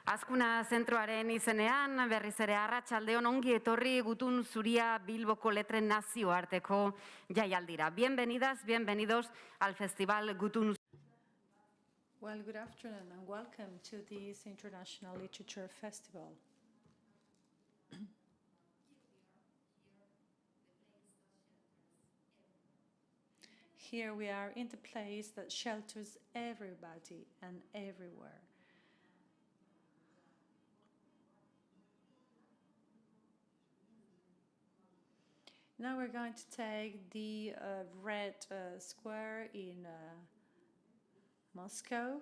Azkuna zentroaren izenean, berriz ere arratsaldeon ongi etorri gutun zuria Bilboko letren nazioarteko jaialdira. Bienvenidas, bienvenidos al Festival Gutun. Well, good afternoon and welcome to this International Literature Festival. Here we are in the place that shelters everybody and everywhere. Now we're going to take the Red Square in Moscow.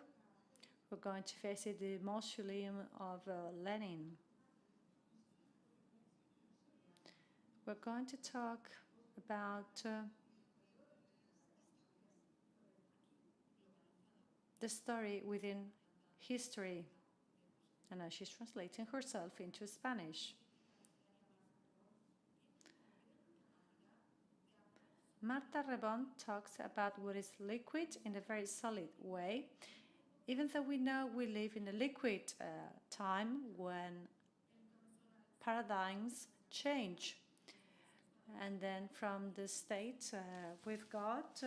We're going to visit the mausoleum of Lenin. We're going to talk about the story within history. And now she's translating herself into Spanish. Marta Rebón talks about what is liquid in a very solid way, even though we know we live in a liquid time when paradigms change. And then from the state, we've got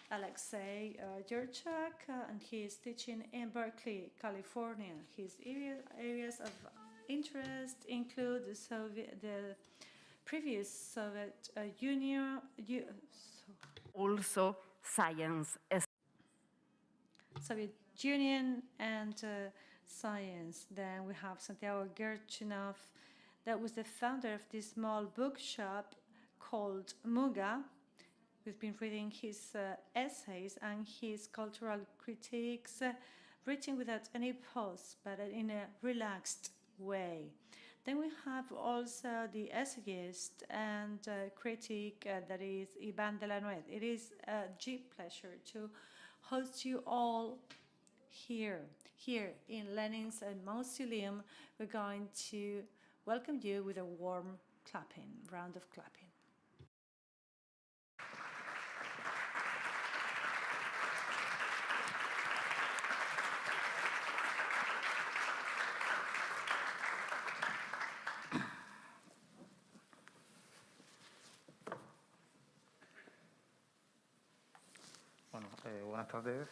Alexei Yurchak, and he is teaching in Berkeley, California. His areas of interest include the previous Soviet Union, Also science. Soviet Union and science. Then we have Santiago Gerchunoff, that was the founder of this small bookshop called Muga. We've been reading his essays and his cultural critiques, written without any pause, but in a relaxed way. Then we have also the essayist and critic that is Iván de la Nuez. It is a deep pleasure to host you all here in Lenin's mausoleum. We're going to welcome you with a warm round of clapping. Bueno, buenas tardes.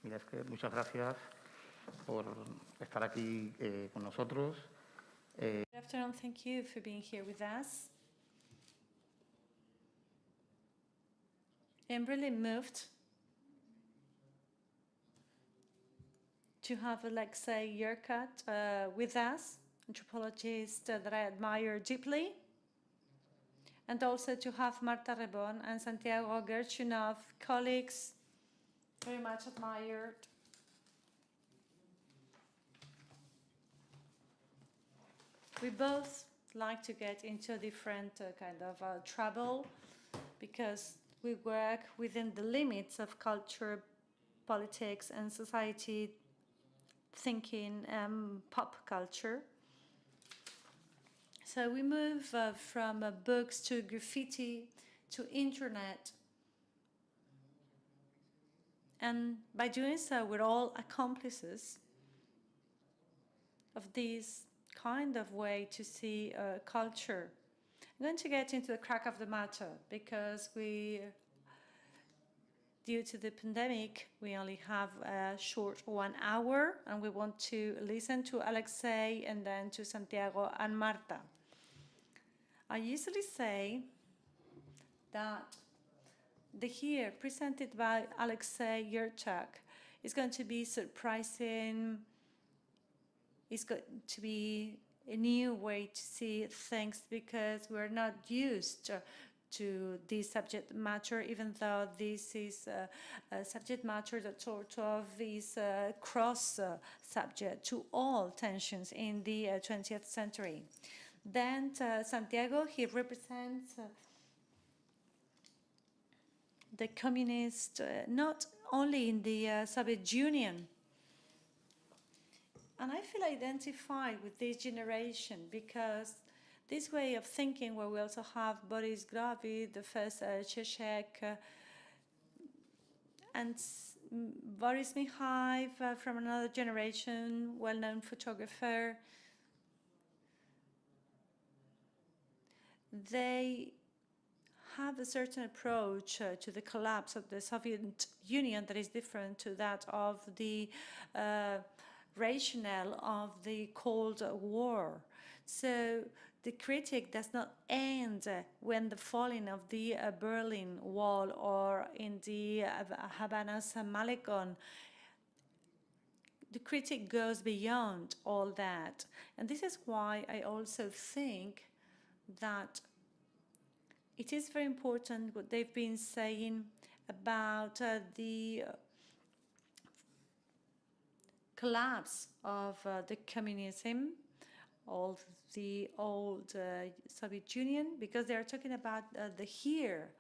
Mira, es que muchas gracias por estar aquí con nosotros. Good afternoon. Thank you for being here with us. I'm really moved to have Alexei Yurchak with us, anthropologist that I admire deeply, and also to have Marta Rebón and Santiago Gerchunoff, colleagues very much admired. We both like to get into different kind of trouble because we work within the limits of culture, politics, and society thinking, pop culture. So we move from books to graffiti to internet. And by doing so, we're all accomplices of this kind of way to see culture. I'm going to get into the crack of the matter because due to the pandemic, we only have a short 1 hour, and we want to listen to Alexei and then to Santiago and Marta. I usually say that the year presented by Alexei Yurchak is going to be surprising. It's going to be a new way to see things because we're not used to this subject matter, even though this is a subject matter that sort of is cross-subject to all tensions in the 20th century. Then Santiago, he represents the communist, not only in the Soviet Union. And I feel identified with this generation because this way of thinking, where we also have Boris Gravy, the first Czech, and Boris Mikhail from another generation, well-known photographer. They have a certain approach to the collapse of the Soviet Union that is different to that of the rationale of the Cold War. So the critic does not end when the falling of the Berlin Wall or in the Havana's Malecon. The critic goes beyond all that. And this is why I also think that it is very important what they've been saying about the collapse of the communism, of the old Soviet Union, because they are talking about the here.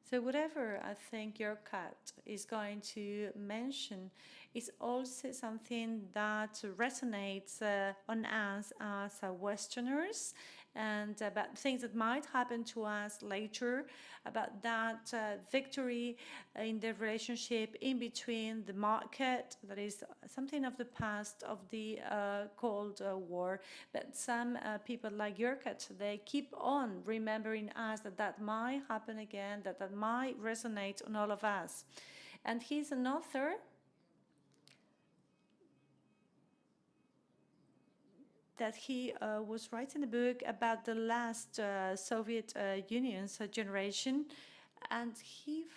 So whatever I think Yurchak is going to mention is also something that resonates on us as Westerners, and about things that might happen to us later, about that victory in the relationship in between the market, that is something of the past of the Cold War. But some people like Yurchak, they keep on remembering us that that might happen again, that that might resonate on all of us. And he's an author that he was writing a book about the last Soviet Union's generation, and he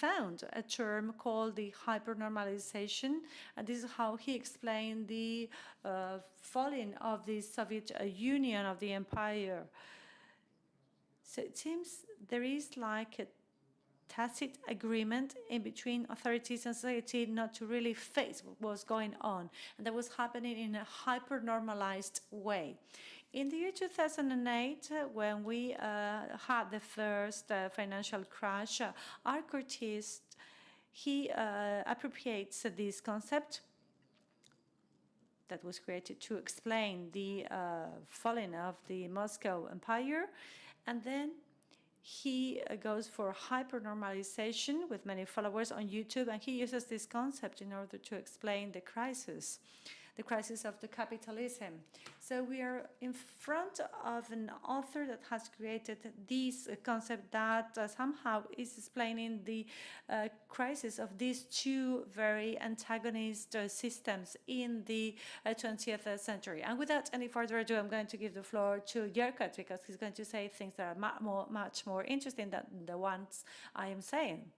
found a term called the hypernormalization, and this is how he explained the falling of the Soviet Union, of the empire. So it seems there is like a tacit agreement in between authorities and society not to really face what was going on, and that was happening in a hyper-normalized way. In the year 2008, when we had the first financial crash, our courtist, he appropriates this concept that was created to explain the falling of the Moscow Empire, and then he goes for hypernormalization with many followers on YouTube, and he uses this concept in order to explain the crisis of the capitalism. So we are in front of an author that has created this concept that somehow is explaining the crisis of these two very antagonist systems in the 20th century. And without any further ado, I'm going to give the floor to Yurchak, because he's going to say things that are much more interesting than the ones I am saying.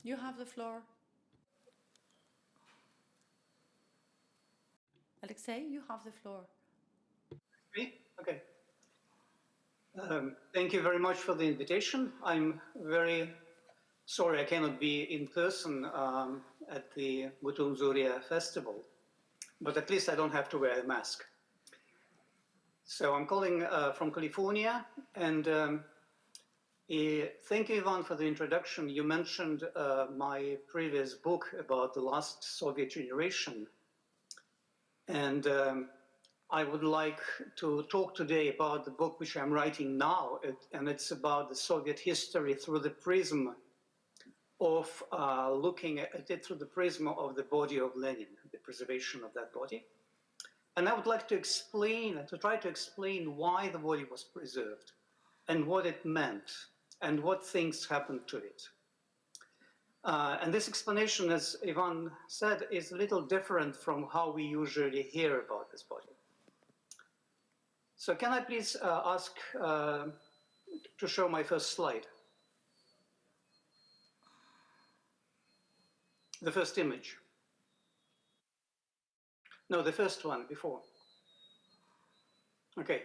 You have the floor. Alexei, you have the floor. Me? Okay. Thank you very much for the invitation. I'm very sorry I cannot be in person at the Gutum Zuria festival, but at least I don't have to wear a mask. So I'm calling from California, and thank you, Iván, for the introduction. You mentioned my previous book about the last Soviet generation. And I would like to talk today about the book which I'm writing now, and it's about the Soviet history through the prism of looking at it through the prism of the body of Lenin, the preservation of that body. And I would like to explain, to try to explain why the body was preserved and what it meant and what things happened to it. And this explanation, as Iván said, is a little different from how we usually hear about this body. So can I please ask to show my first slide? The first image. No, the first one before. Okay.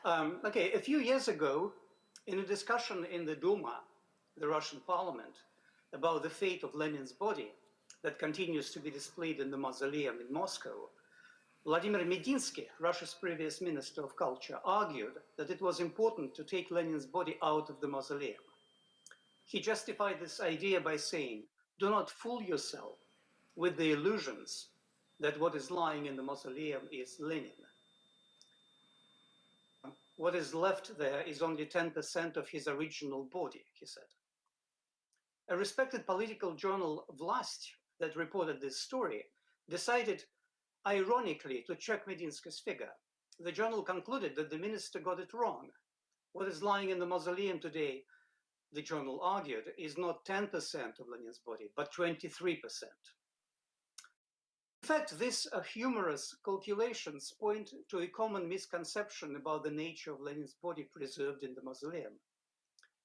Okay, a few years ago, in a discussion in the Duma, the Russian parliament, about the fate of Lenin's body, that continues to be displayed in the mausoleum in Moscow, Vladimir Medinsky, Russia's previous Minister of Culture, argued that it was important to take Lenin's body out of the mausoleum. He justified this idea by saying, "Do not fool yourself with the illusions that what is lying in the mausoleum is Lenin. What is left there is only 10% of his original body," he said. A respected political journal, Vlast, that reported this story, decided ironically to check Medinsky's figure. The journal concluded that the minister got it wrong. What is lying in the mausoleum today, the journal argued, is not 10% of Lenin's body, but 23%. In fact, these humorous calculations point to a common misconception about the nature of Lenin's body preserved in the mausoleum.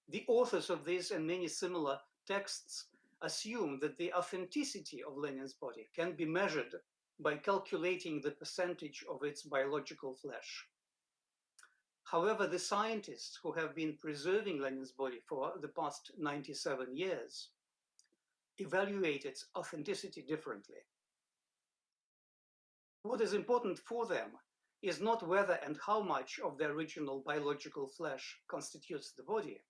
The authors of this and many similar texts assume that the authenticity of Lenin's body can be measured by calculating the percentage of its biological flesh. However, the scientists who have been preserving Lenin's body for the past 97 years evaluate its authenticity differently. What is important for them is not whether and how much of the original biological flesh constitutes the body,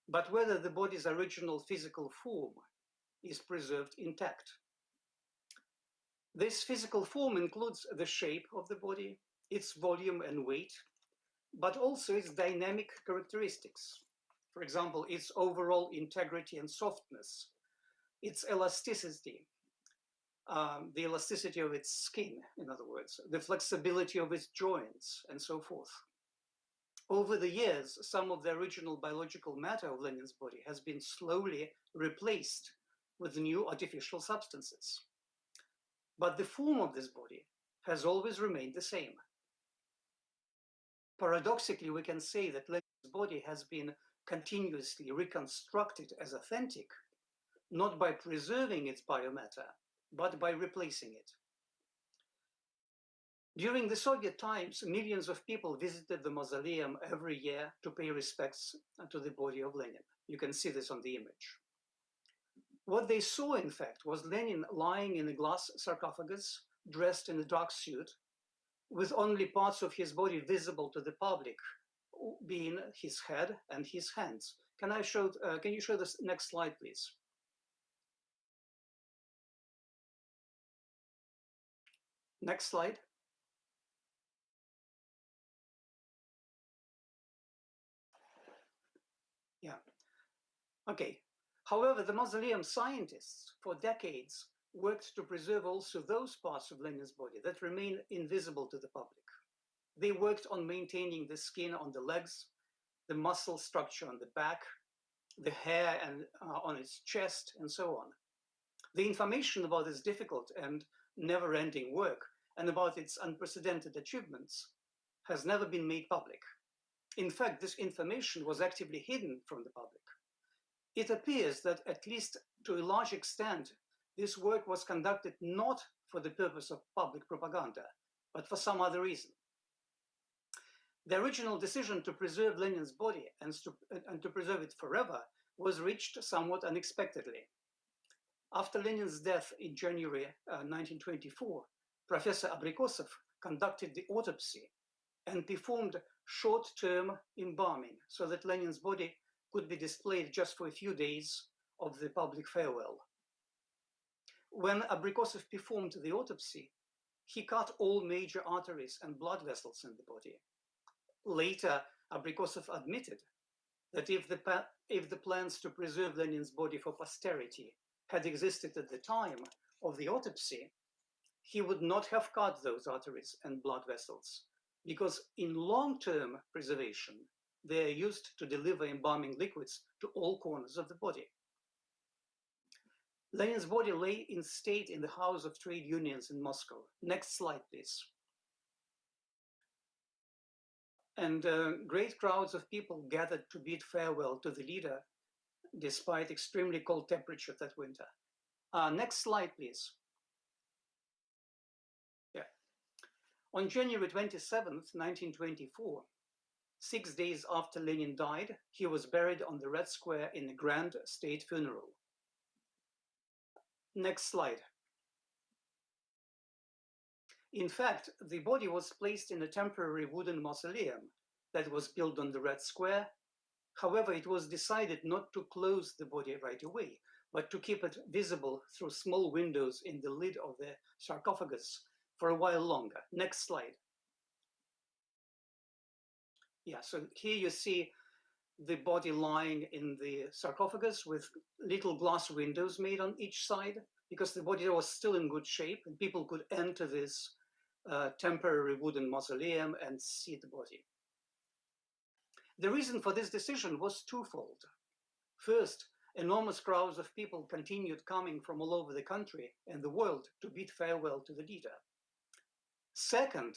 but whether the body's original physical form is preserved intact. This physical form includes the shape of the body, its volume and weight, but also its dynamic characteristics. For example, its overall integrity and softness, its elasticity, the elasticity of its skin, in other words, the flexibility of its joints, and so forth. Over the years, some of the original biological matter of Lenin's body has been slowly replaced with new artificial substances. But the form of this body has always remained the same. Paradoxically, we can say that Lenin's body has been continuously reconstructed as authentic, not by preserving its biomatter, but by replacing it. During the Soviet times, millions of people visited the mausoleum every year to pay respects to the body of Lenin. You can see this on the image. What they saw, in fact, was Lenin lying in a glass sarcophagus, dressed in a dark suit, with only parts of his body visible to the public, being his head and his hands. Can you show the next slide, please? Next slide. Yeah. Okay. However, the mausoleum scientists for decades worked to preserve also those parts of Lenin's body that remain invisible to the public. They worked on maintaining the skin on the legs, the muscle structure on the back, the hair and on its chest, and so on. The information about this difficult and never-ending work and about its unprecedented achievements has never been made public. In fact, this information was actively hidden from the public. It appears that, at least to a large extent, this work was conducted not for the purpose of public propaganda, but for some other reason. The original decision to preserve Lenin's body and to preserve it forever was reached somewhat unexpectedly. After Lenin's death in January 1924, Professor Abrikosov conducted the autopsy and performed short-term embalming so that Lenin's body could be displayed just for a few days of the public farewell. When Abrikosov performed the autopsy, he cut all major arteries and blood vessels in the body. Later, Abrikosov admitted that if the plans to preserve Lenin's body for posterity had existed at the time of the autopsy, he would not have cut those arteries and blood vessels, because in long-term preservation, they are used to deliver embalming liquids to all corners of the body. Lenin's body lay in state in the House of Trade Unions in Moscow. Next slide, please. And great crowds of people gathered to bid farewell to the leader, despite extremely cold temperatures that winter. Next slide, please. Yeah. On January 27th, 1924, 6 days after Lenin died, he was buried on the Red Square in a grand state funeral. Next slide. In fact, the body was placed in a temporary wooden mausoleum that was built on the Red Square. However, it was decided not to close the body right away, but to keep it visible through small windows in the lid of the sarcophagus for a while longer. Next slide. Yeah, so here you see the body lying in the sarcophagus with little glass windows made on each side, because the body was still in good shape and people could enter this temporary wooden mausoleum and see the body. The reason for this decision was twofold. First, enormous crowds of people continued coming from all over the country and the world to bid farewell to the leader. Second,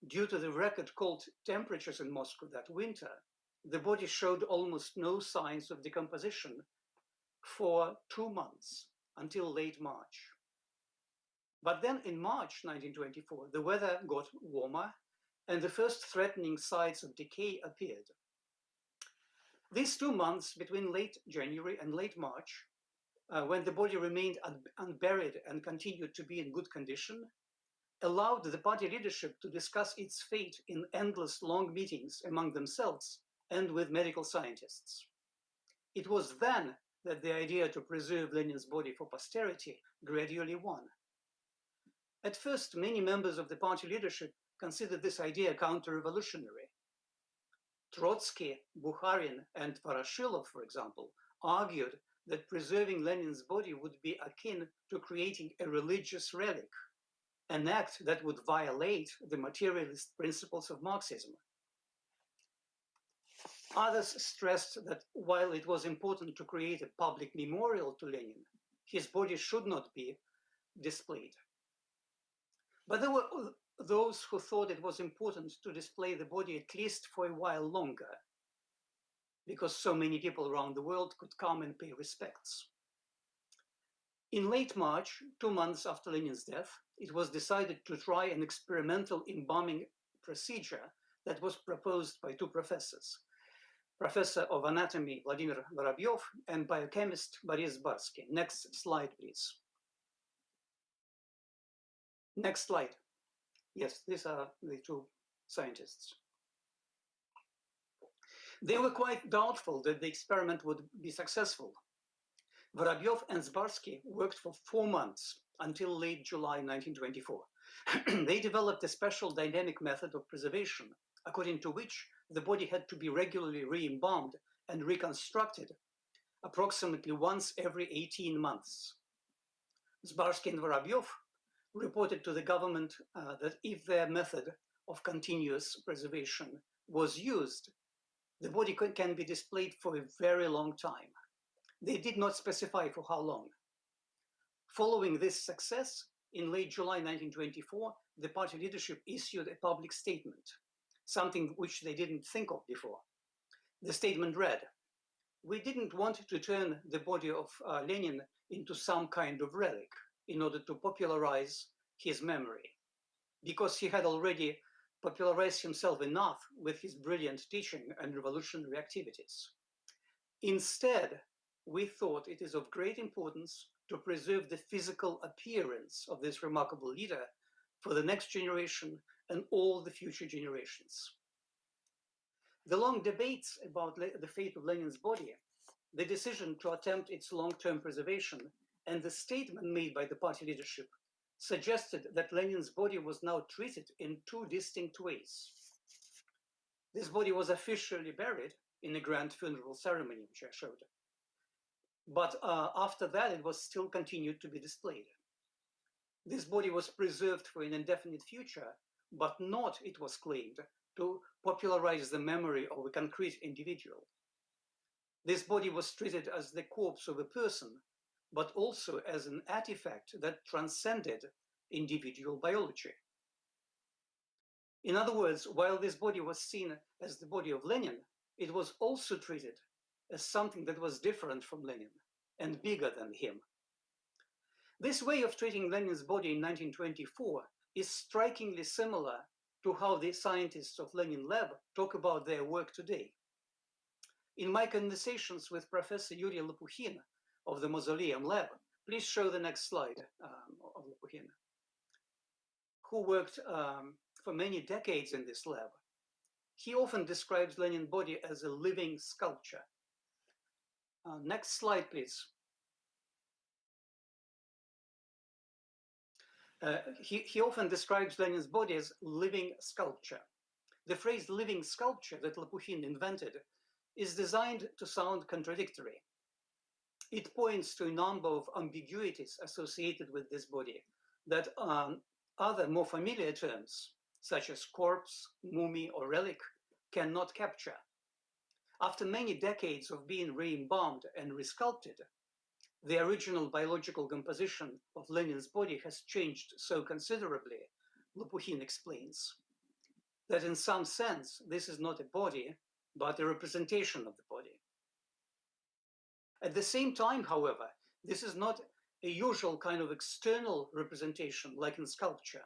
due to the record cold temperatures in Moscow that winter, the body showed almost no signs of decomposition for 2 months, until late March. But then in March 1924, the weather got warmer and the first threatening signs of decay appeared. These 2 months between late January and late March, when the body remained unburied and continued to be in good condition, allowed the party leadership to discuss its fate in endless long meetings among themselves and with medical scientists. It was then that the idea to preserve Lenin's body for posterity gradually won. At first, many members of the party leadership considered this idea counter-revolutionary. Trotsky, Bukharin, and Voroshilov, for example, argued that preserving Lenin's body would be akin to creating a religious relic, an act that would violate the materialist principles of Marxism. Others stressed that while it was important to create a public memorial to Lenin, his body should not be displayed. But there were those who thought it was important to display the body at least for a while longer, because so many people around the world could come and pay respects. In late March, 2 months after Lenin's death, it was decided to try an experimental embalming procedure that was proposed by 2 professors, Professor of Anatomy Vladimir Vorobyov and biochemist Boris Barsky. Next slide, please. Next slide. Yes, these are the 2 scientists. They were quite doubtful that the experiment would be successful. Vorobyov and Zbarsky worked for 4 months until late July 1924. They developed a special dynamic method of preservation, according to which the body had to be regularly re-embalmed and reconstructed approximately once every 18 months. Zbarsky and Vorobyov reported to the government that if their method of continuous preservation was used, the body can be displayed for a very long time. They did not specify for how long. Following this success, in late July 1924, the party leadership issued a public statement, something which they didn't think of before. The statement read, "We didn't want to turn the body of Lenin into some kind of relic in order to popularize his memory, because he had already popularized himself enough with his brilliant teaching and revolutionary activities. Instead, we thought it is of great importance to preserve the physical appearance of this remarkable leader for the next generation and all the future generations." The long debates about the fate of Lenin's body, the decision to attempt its long-term preservation, and the statement made by the party leadership suggested that Lenin's body was now treated in 2 distinct ways. This body was officially buried in a grand funeral ceremony, which I showed. But after that, it was still continued to be displayed. This body was preserved for an indefinite future, but not, it was claimed, to popularize the memory of a concrete individual. This body was treated as the corpse of a person, but also as an artifact that transcended individual biology. In other words, while this body was seen as the body of Lenin, it was also treated as something that was different from Lenin and bigger than him. This way of treating Lenin's body in 1924 is strikingly similar to how the scientists of Lenin Lab talk about their work today. In my conversations with Professor Yuri Lopukhin of the Mausoleum Lab, Please show the next slide of Lopukhin, who worked for many decades in this lab. He often describes Lenin's body as a living sculpture. Next slide, please. He often describes Lenin's body as living sculpture. The phrase living sculpture that Lopukhin invented is designed to sound contradictory. It points to a number of ambiguities associated with this body that other more familiar terms, such as corpse, mummy, or relic, cannot capture. After many decades of being re-embalmed and resculpted, the original biological composition of Lenin's body has changed so considerably, Lopukhin explains, that in some sense, this is not a body, but a representation of the body. At the same time, however, this is not a usual kind of external representation like in sculpture,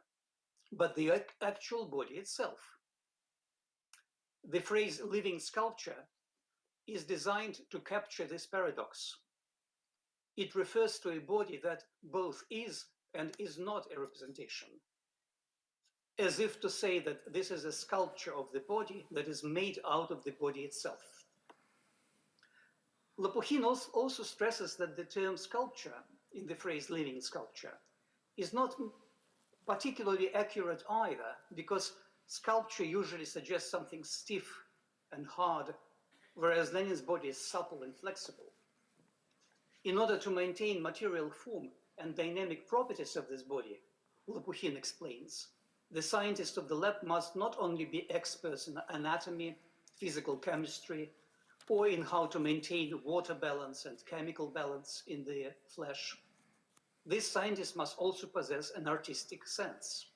but the actual body itself. The phrase living sculpture is designed to capture this paradox. It refers to a body that both is and is not a representation, as if to say that this is a sculpture of the body that is made out of the body itself. Lopukhin also stresses that the term sculpture in the phrase living sculpture is not particularly accurate either, because sculpture usually suggests something stiff and hard, whereas Lenin's body is supple and flexible. In order to maintain material form and dynamic properties of this body, Lopukhin explains, the scientists of the lab must not only be experts in anatomy, physical chemistry, or in how to maintain water balance and chemical balance in the flesh. These scientists must also possess an artistic sense.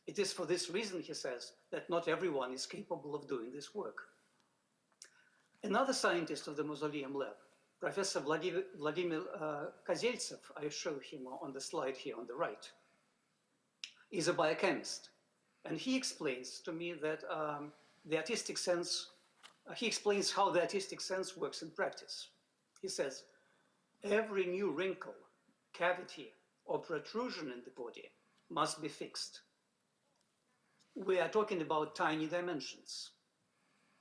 It is for this reason, he says, that not everyone is capable of doing this work. Another scientist of the Mausoleum Lab, Professor Vladimir Kozeltsev, I show him on the slide here on the right, is a biochemist. And he explains to me that the artistic sense, he explains how the artistic sense works in practice. He says, every new wrinkle, cavity, or protrusion in the body must be fixed. We are talking about tiny dimensions.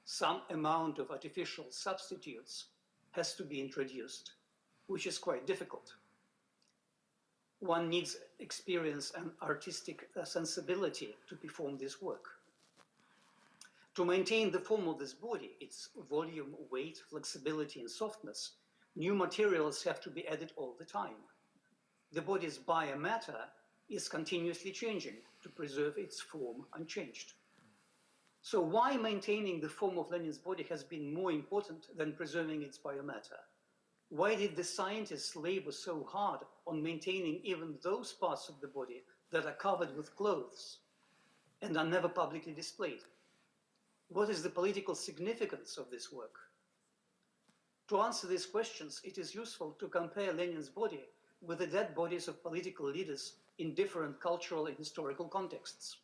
Some amount of artificial substitutes has to be introduced, which is quite difficult. One needs experience and artistic sensibility to perform this work. To maintain the form of this body, its volume, weight, flexibility, and softness, new materials have to be added all the time. The body's biomatter is continuously changing to preserve its form unchanged. So why maintaining the form of Lenin's body has been more important than preserving its biomatter? Why did the scientists labor so hard on maintaining even those parts of the body that are covered with clothes and are never publicly displayed? What is the political significance of this work? To answer these questions, it is useful to compare Lenin's body with the dead bodies of political leaders in different cultural and historical contexts.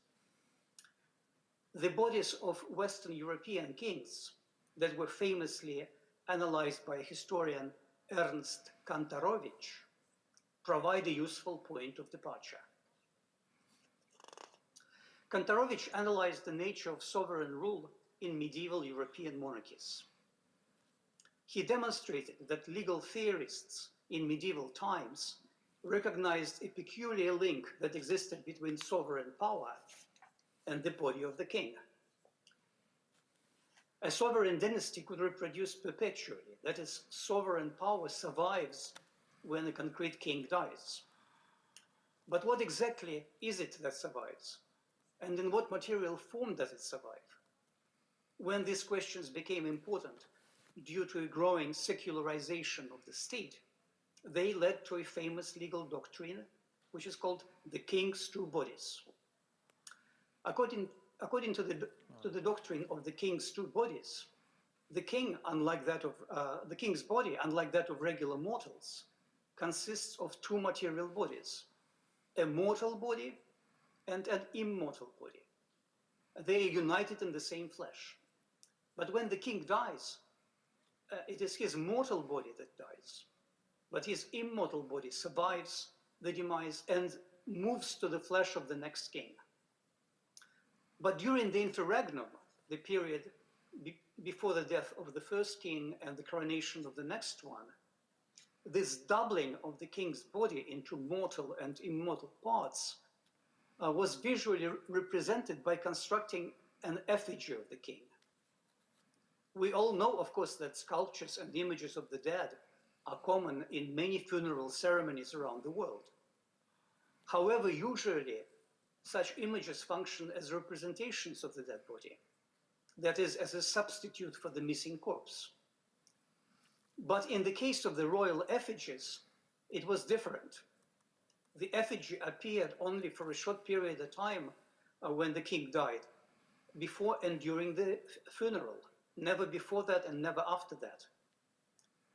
The bodies of Western European kings that were famously analyzed by historian Ernst Kantorowicz provide a useful point of departure. Kantorowicz analyzed the nature of sovereign rule in medieval European monarchies. He demonstrated that legal theorists in medieval times recognized a peculiar link that existed between sovereign power and the body of the king. A sovereign dynasty could reproduce perpetually, that is, sovereign power survives when a concrete king dies. But what exactly is it that survives? And in what material form does it survive? When these questions became important due to a growing secularization of the state, they led to a famous legal doctrine, which is called the king's two bodies. According to the doctrine of the king's two bodies, the king, unlike that of the king's body, unlike that of regular mortals, consists of two material bodies: a mortal body and an immortal body. They are united in the same flesh. But when the king dies, it is his mortal body that dies. but his immortal body survives the demise and moves to the flesh of the next king. But during the interregnum, the period before the death of the first king and the coronation of the next one, this doubling of the king's body into mortal and immortal parts was visually represented by constructing an effigy of the king. We all know, of course, that sculptures and images of the dead are common in many funeral ceremonies around the world. However, usually such images function as representations of the dead body, that is, as a substitute for the missing corpse. But in the case of the royal effigies, it was different. The effigy appeared only for a short period of time when the king died, before and during the funeral, never before that and never after that.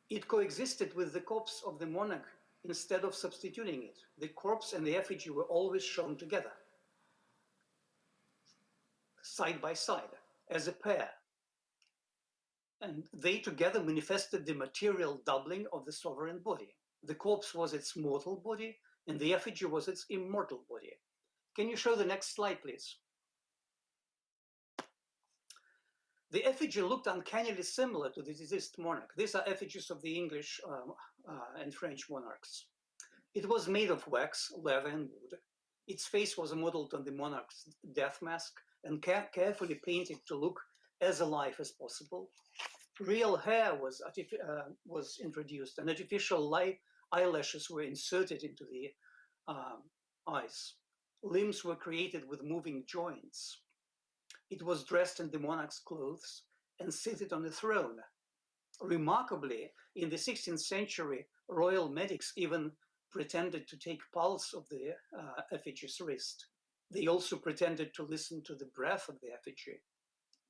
It coexisted with the corpse of the monarch instead of substituting it. The corpse and the effigy were always shown together, side by side, as a pair. And they together manifested the material doubling of the sovereign body. The corpse was its mortal body, and the effigy was its immortal body. Can you show the next slide, please? The effigy looked uncannily similar to the deceased monarch. These are effigies of the English and French monarchs. It was made of wax, leather, and wood. Its face was modeled on the monarch's death mask and carefully painted to look as alive as possible. Real hair was introduced, and artificial eyelashes were inserted into the eyes. Limbs were created with moving joints. It was dressed in the monarch's clothes and seated on a throne. Remarkably, in the 16th century, royal medics even pretended to take pulse of the effigy's wrist. They also pretended to listen to the breath of the effigy.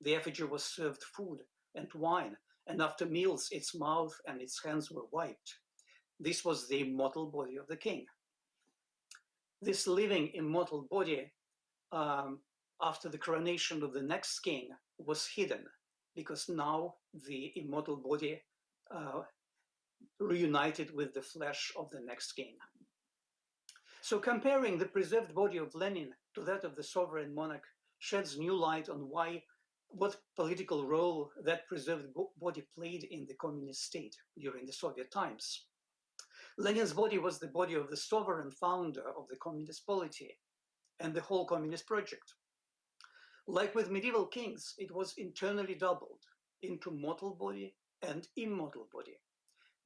The effigy was served food and wine, and after meals, its mouth and its hands were wiped. This was the immortal body of the king. This living immortal body, after the coronation of the next king, was hidden, because now the immortal body reunited with the flesh of the next king. So comparing the preserved body of Lenin to that of the sovereign monarch sheds new light on what political role that preserved body played in the communist state during the Soviet times. Lenin's body was the body of the sovereign founder of the communist polity and the whole communist project. Like with medieval kings, it was internally doubled into mortal body and immortal body.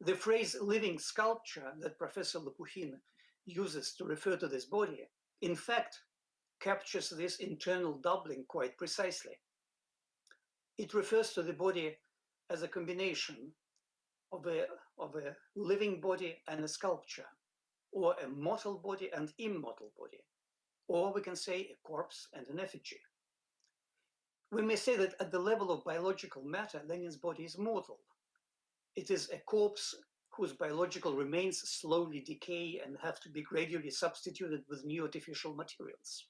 The phrase living sculpture that Professor Lopukhin uses to refer to this body, in fact, captures this internal doubling quite precisely. It refers to the body as a combination of a living body and a sculpture, or a mortal body and immortal body, or we can say a corpse and an effigy. We may say that at the level of biological matter, Lenin's body is mortal. It is a corpse whose biological remains slowly decay and have to be gradually substituted with new artificial materials.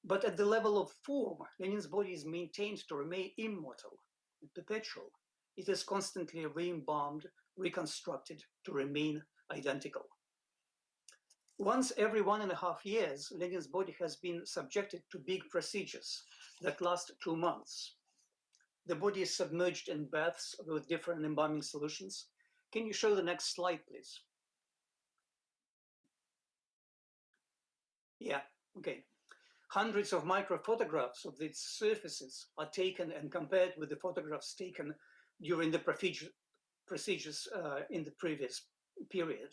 But at the level of form, Lenin's body is maintained to remain immortal and perpetual. It is constantly re-embalmed, reconstructed to remain identical. Once every 1.5 years, Lenin's body has been subjected to big procedures that last 2 months. The body is submerged in baths with different embalming solutions. Can you show the next slide, please? Yeah, okay. Hundreds of microphotographs of its surfaces are taken and compared with the photographs taken during the procedures in the previous period.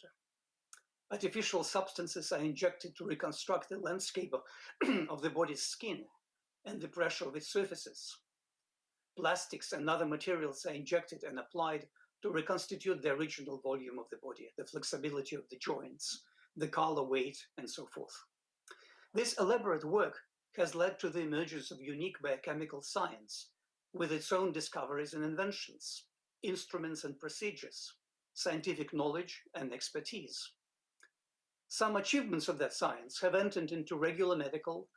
Artificial substances are injected to reconstruct the landscape of the body's skin and the pressure of its surfaces. Plastics and other materials are injected and applied to reconstitute the original volume of the body, the flexibility of the joints, the color, weight, and so forth. This elaborate work has led to the emergence of unique biochemical science, with its own discoveries and inventions, instruments and procedures, scientific knowledge and expertise. Some achievements of that science have entered into regular medical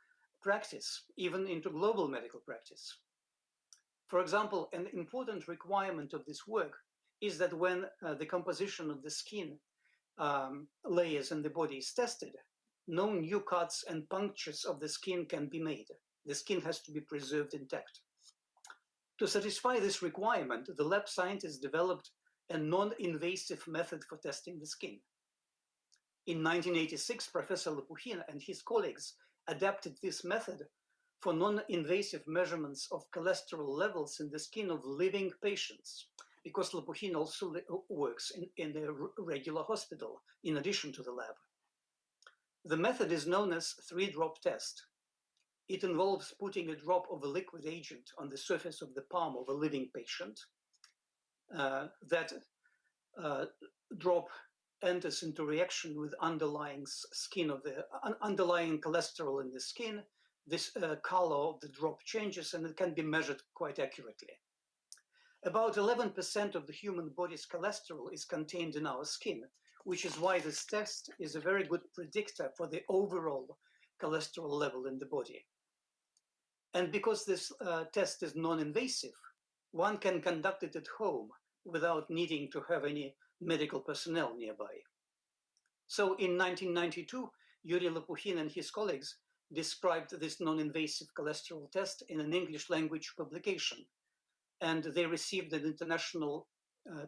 practice, even into global medical practice. For example, an important requirement of this work is that when the composition of the skin layers in the body is tested, no new cuts and punctures of the skin can be made. The skin has to be preserved intact. To satisfy this requirement, the lab scientists developed a non-invasive method for testing the skin. In 1986, Professor Lopukhin and his colleagues adapted this method for non-invasive measurements of cholesterol levels in the skin of living patients, because Lopukhin also works in a regular hospital in addition to the lab. The method is known as 3-drop test. It involves putting a drop of a liquid agent on the surface of the palm of a living patient. That drop enters into reaction with underlying skin of the underlying cholesterol in the skin. This color of the drop changes and it can be measured quite accurately. About 11% of the human body's cholesterol is contained in our skin, which is why this test is a very good predictor for the overall cholesterol level in the body. And because this test is non-invasive, one can conduct it at home without needing to have any medical personnel nearby. So in 1992, Yuri Lopukhin and his colleagues described this non-invasive cholesterol test in an English language publication, and they received an international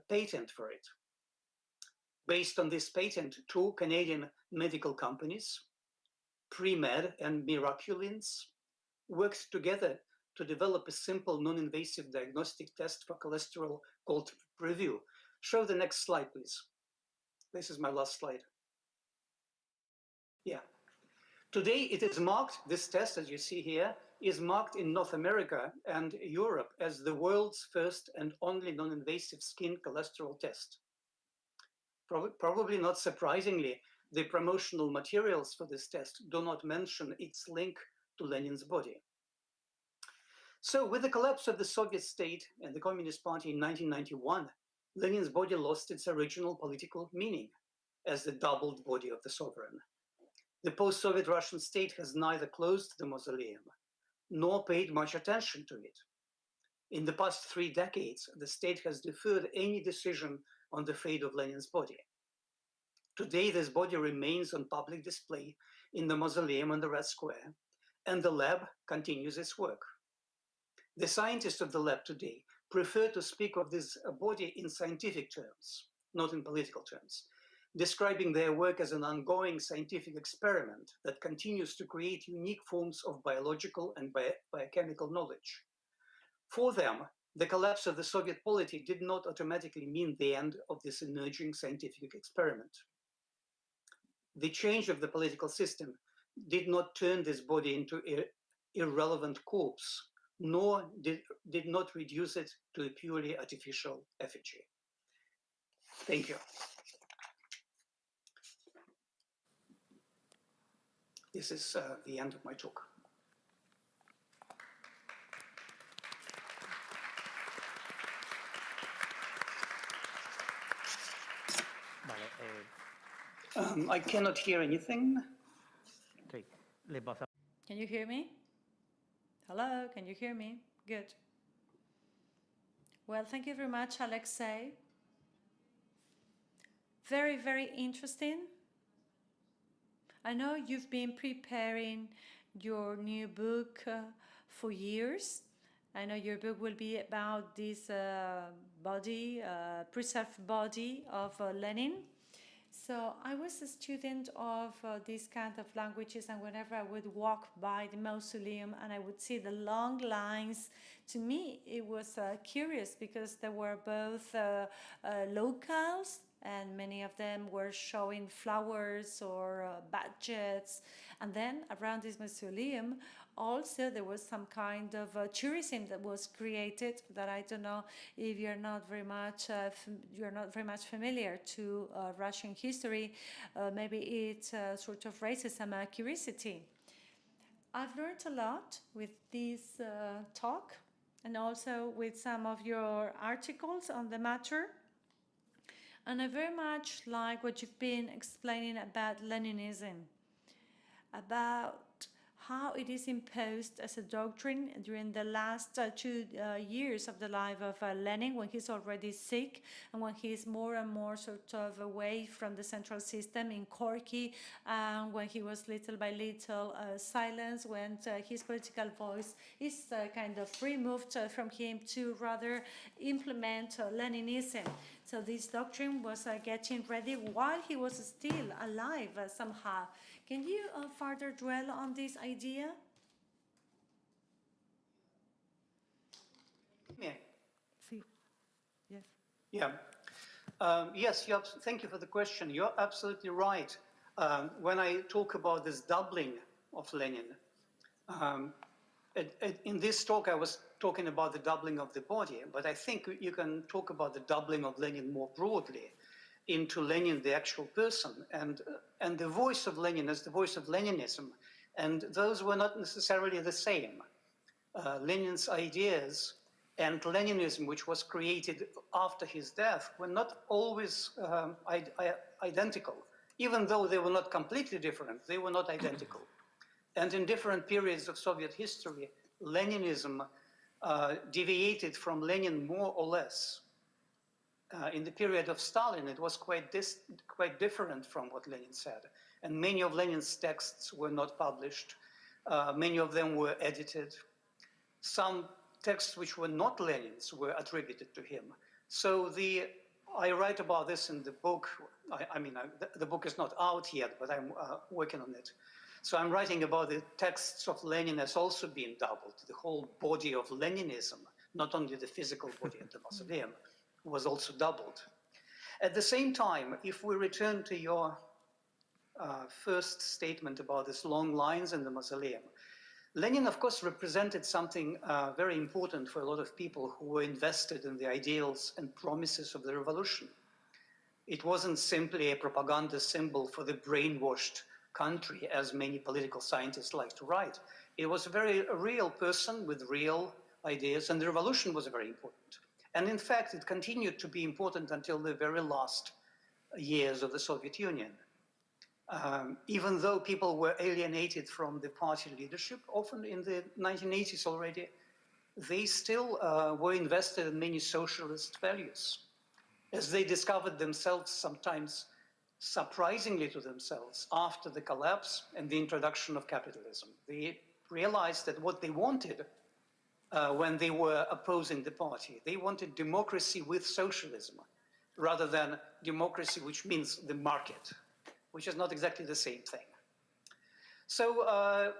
patent for it. Based on this patent, 2 Canadian medical companies, Pre-Med and Miraculins, worked together to develop a simple non-invasive diagnostic test for cholesterol called Preview. Show the next slide, please. This is my last slide. Yeah. Today it is marked, this test, as you see here, is marked in North America and Europe as the world's first and only non-invasive skin cholesterol test. Probably not surprisingly, the promotional materials for this test do not mention its link to Lenin's body. So with the collapse of the Soviet state and the Communist Party in 1991, Lenin's body lost its original political meaning as the doubled body of the sovereign. The post-Soviet Russian state has neither closed the mausoleum nor paid much attention to it. In the past 3 decades, the state has deferred any decision on the fate of Lenin's body. Today, this body remains on public display in the mausoleum on the Red Square, and the lab continues its work. The scientists of the lab today prefer to speak of this body in scientific terms, not in political terms, describing their work as an ongoing scientific experiment that continues to create unique forms of biological and biochemical knowledge. For them, the collapse of the Soviet polity did not automatically mean the end of this emerging scientific experiment. The change of the political system did not turn this body into an irrelevant corpse, nor did not reduce it to a purely artificial effigy. Thank you. This is the end of my talk. I cannot hear anything. Sí, le pasa. Can you hear me? Hello, can you hear me? Good. Well, thank you very much, Alexei. Very, very interesting. I know you've been preparing your new book for years. I know your book will be about this body, preserved body of Lenin. So I was a student of these kind of languages, and whenever I would walk by the mausoleum and I would see the long lines, to me it was curious because there were both locals, and many of them were showing flowers or badges. And then around this mausoleum, also there was some kind of tourism that was created that I don't know if you're not very much familiar to Russian history. Maybe it sort of raises some curiosity. I've learned a lot with this talk and also with some of your articles on the matter. And I very much like what you've been explaining about Leninism, about how it is imposed as a doctrine during the last 2 years of the life of Lenin, when he's already sick and when he's more and more sort of away from the central system in Corky, when he was little by little silenced, when his political voice is kind of removed from him to rather implement Leninism. So this doctrine was getting ready while he was still alive somehow. Can you further dwell on this idea? Yeah. Sí. Yes. Yeah. Yes, thank you for the question. You're absolutely right. When I talk about this doubling of Lenin, in this talk I was talking about the doubling of the body, but I think you can talk about the doubling of Lenin more broadly into Lenin, the actual person, and the voice of Lenin as the voice of Leninism. And those were not necessarily the same. Lenin's ideas and Leninism, which was created after his death, were not always identical. Even though they were not completely different, they were not identical. And in different periods of Soviet history, Leninism deviated from Lenin more or less. In the period of Stalin, it was quite different from what Lenin said. And many of Lenin's texts were not published. Many of them were edited. Some texts which were not Lenin's were attributed to him. So I write about this in the book. The book is not out yet, but I'm working on it. So I'm writing about the texts of Lenin as also being doubled. The whole body of Leninism, not only the physical body at the mausoleum, was also doubled. At the same time, if we return to your first statement about these long lines in the mausoleum, Lenin, of course, represented something very important for a lot of people who were invested in the ideals and promises of the revolution. It wasn't simply a propaganda symbol for the brainwashed country, as many political scientists like to write. It was a real person with real ideas, and the revolution was very important. And in fact, it continued to be important until the very last years of the Soviet Union. Even though people were alienated from the party leadership, often in the 1980s already, they still were invested in many socialist values, as they discovered themselves, sometimes surprisingly to themselves, after the collapse and the introduction of capitalism. They realized that what they wanted when they were opposing the party, they wanted democracy with socialism, rather than democracy, which means the market, which is not exactly the same thing. So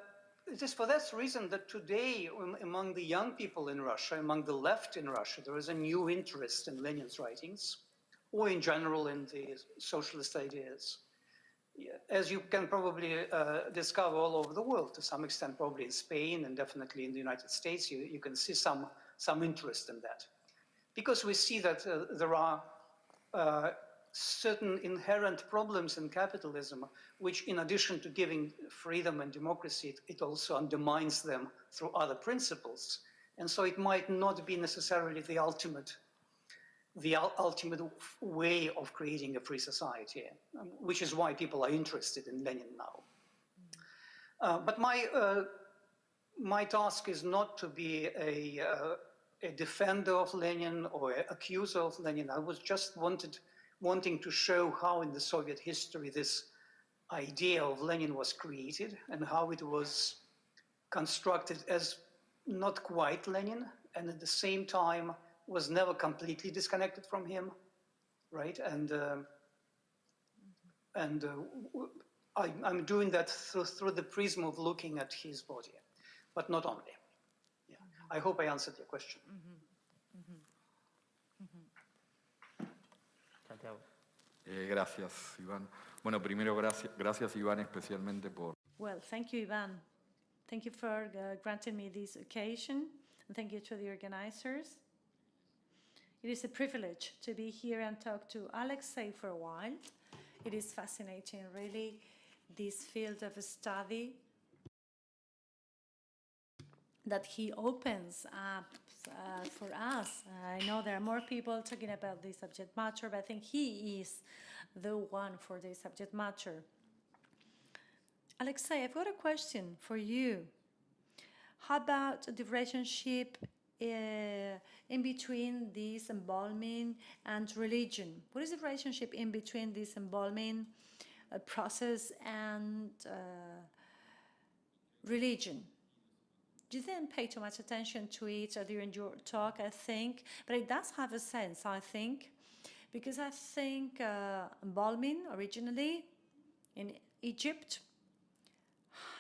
it is for that reason that today, among the young people in Russia, among the left in Russia, there is a new interest in Lenin's writings, or in general in the socialist ideas. As you can probably discover all over the world, to some extent, probably in Spain and definitely in the United States, you can see some interest in that. Because we see that there are certain inherent problems in capitalism, which in addition to giving freedom and democracy, it also undermines them through other principles. And so it might not be necessarily the ultimate way of creating a free society, which is why people are interested in Lenin now. But my task is not to be a defender of Lenin or an accuser of Lenin. I was just wanting to show how in the Soviet history this idea of Lenin was created and how it was constructed as not quite Lenin, and at the same time was never completely disconnected from him, right? And I'm doing that through the prism of looking at his body, but not only. Yeah. I hope I answered your question. Santiago. Gracias, Iván. Bueno, primero, gracias, Iván, especialmente por... Well, thank you, Iván. Thank you for granting me this occasion, and thank you to the organizers. It is a privilege to be here and talk to Alexei for a while. It is fascinating, really, this field of study that he opens up for us. I know there are more people talking about this subject matter, but I think he is the one for this subject matter. Alexei, I've got a question for you. How about the relationship in between this embalming and religion? What is the relationship in between this embalming process and religion? You didn't pay too much attention to it during your talk, I think, but it does have a sense, I think, because I think embalming originally in Egypt